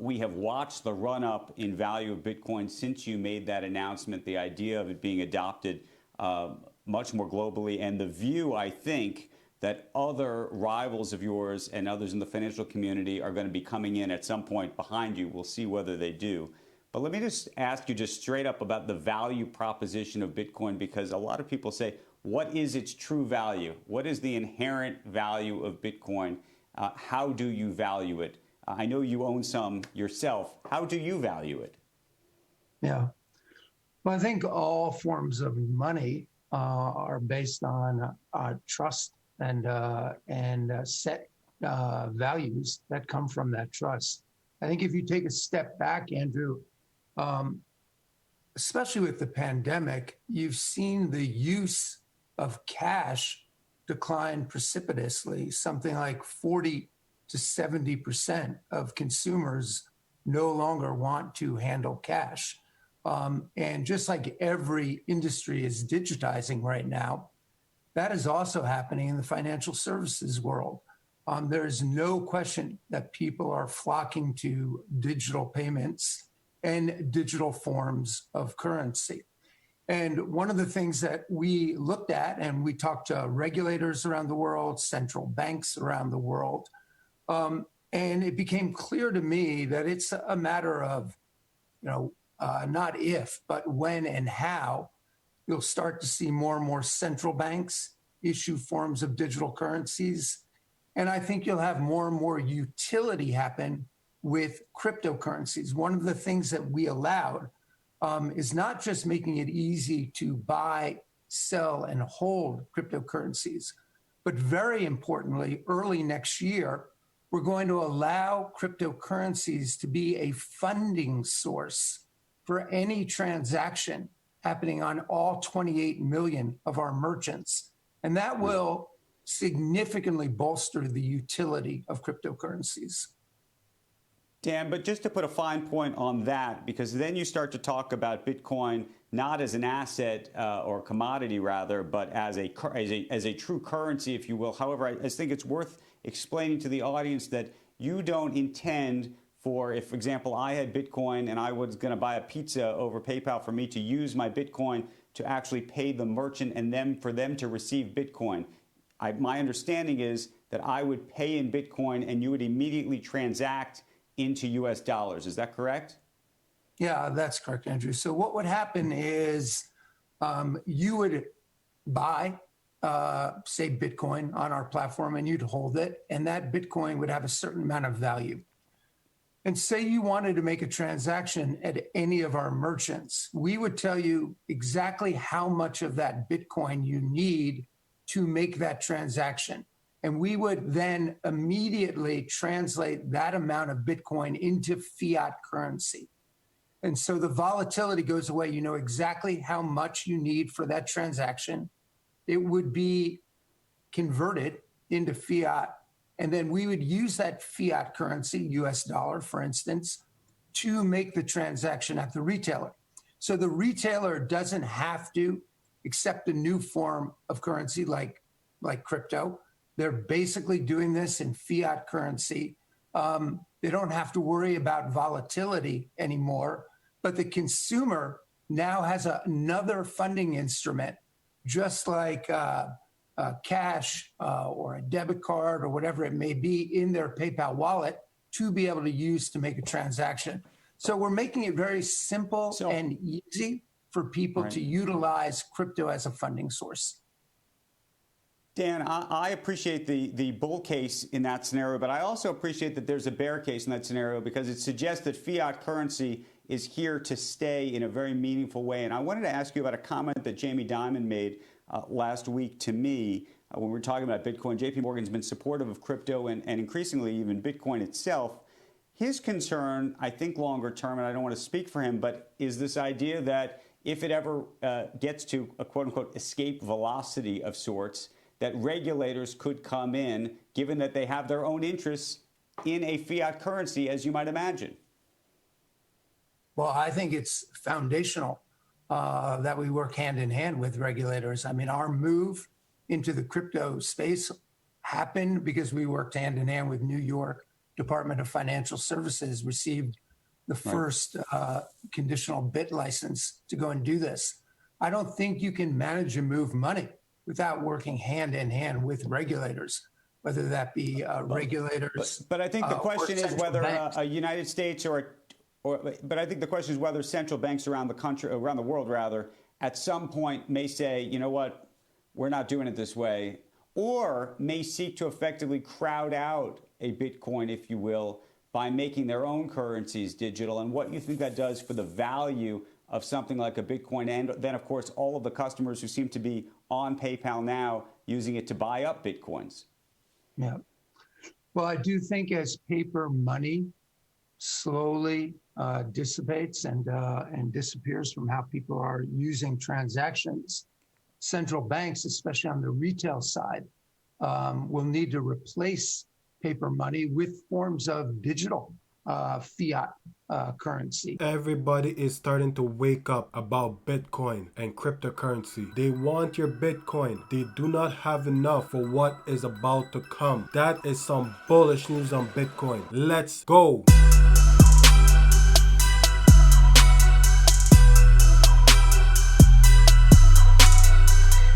we have watched the run up in value of Bitcoin since you made that announcement, the idea of it being adopted much more globally, and the view, I think, that other rivals of yours and others in the financial community are going to be coming in at some point behind you. We'll see whether they do. But let me just ask you just straight up about the value proposition of Bitcoin, because a lot of people say, what is its true value? What is the inherent value of Bitcoin? How do you value it? I know you own some yourself. How do you value it? Yeah. Well, I think all forms of money are based on trust and set values that come from that trust. I think if you take a step back, Andrew, especially with the pandemic, you've seen the use of cash decline precipitously. Something like 40 to 70% of consumers no longer want to handle cash. And just like every industry is digitizing right now, that is also happening in the financial services world. There is no question that people are flocking to digital payments and digital forms of currency. And one of the things that we looked at, and we talked to regulators around the world, central banks around the world, and it became clear to me that it's a matter of, not if, but when and how you'll start to see more and more central banks issue forms of digital currencies. And I think you'll have more and more utility happen with cryptocurrencies. One of the things that we allowed is not just making it easy to buy, sell, and hold cryptocurrencies, but very importantly, early next year, we're going to allow cryptocurrencies to be a funding source for any transaction happening on all 28 million of our merchants. And that will significantly bolster the utility of cryptocurrencies. Dan, but just to put a fine point on that, because then you start to talk about Bitcoin not as an asset or commodity, rather, but as a true currency, if you will. However, I think it's worth explaining to the audience that you don't intend for, if, for example, I had Bitcoin and I was going to buy a pizza over PayPal, for me to use my Bitcoin to actually pay the merchant and then for them to receive Bitcoin. My understanding is that I would pay in Bitcoin and you would immediately transact into US dollars. Is that correct? Yeah, that's correct, Andrew. So what would happen is you would buy, say, Bitcoin on our platform, and you'd hold it, and that Bitcoin would have a certain amount of value. And say you wanted to make a transaction at any of our merchants, we would tell you exactly how much of that Bitcoin you need to make that transaction. And we would then immediately translate that amount of Bitcoin into fiat currency. And so the volatility goes away. You know exactly how much you need for that transaction. It would be converted into fiat. And then we would use that fiat currency, US dollar, for instance, to make the transaction at the retailer. So the retailer doesn't have to accept a new form of currency like crypto. They're basically doing this in fiat currency. They don't have to worry about volatility anymore, but the consumer now has another funding instrument, just like cash or a debit card or whatever it may be in their PayPal wallet to be able to use to make a transaction. So we're making it very simple and easy for people to utilize crypto as a funding source. Dan, I appreciate the bull case in that scenario, but I also appreciate that there's a bear case in that scenario, because it suggests that fiat currency is here to stay in a very meaningful way. And I wanted to ask you about a comment that Jamie Dimon made last week to me when we were talking about Bitcoin. JP Morgan's been supportive of crypto and increasingly even Bitcoin itself. His concern, I think longer term, and I don't want to speak for him, but is this idea that if it ever gets to a quote unquote escape velocity of sorts, that regulators could come in, given that they have their own interests in a fiat currency, as you might imagine. Well, I think it's foundational that we work hand in hand with regulators. I mean, our move into the crypto space happened because we worked hand in hand with New York Department of Financial Services received the first conditional bit license to go and do this. I don't think you can manage and move money without working hand in hand with regulators, whether that be regulators. But I think the question is whether a United States but I think the question is whether central banks around the country, around the world rather, at some point may say, you know what, we're not doing it this way, or may seek to effectively crowd out a Bitcoin, if you will, by making their own currencies digital, and what you think that does for the value of something like a Bitcoin, and then, of course, all of the customers who seem to be on PayPal now using it to buy up Bitcoins. Yeah. Well, I do think as paper money slowly dissipates and disappears from how people are using transactions, central banks, especially on the retail side, will need to replace paper money with forms of digital fiat currency. Everybody is starting to wake up about Bitcoin and cryptocurrency. They want your Bitcoin. They do not have enough for what is about to come. That is some bullish news on Bitcoin. Let's go.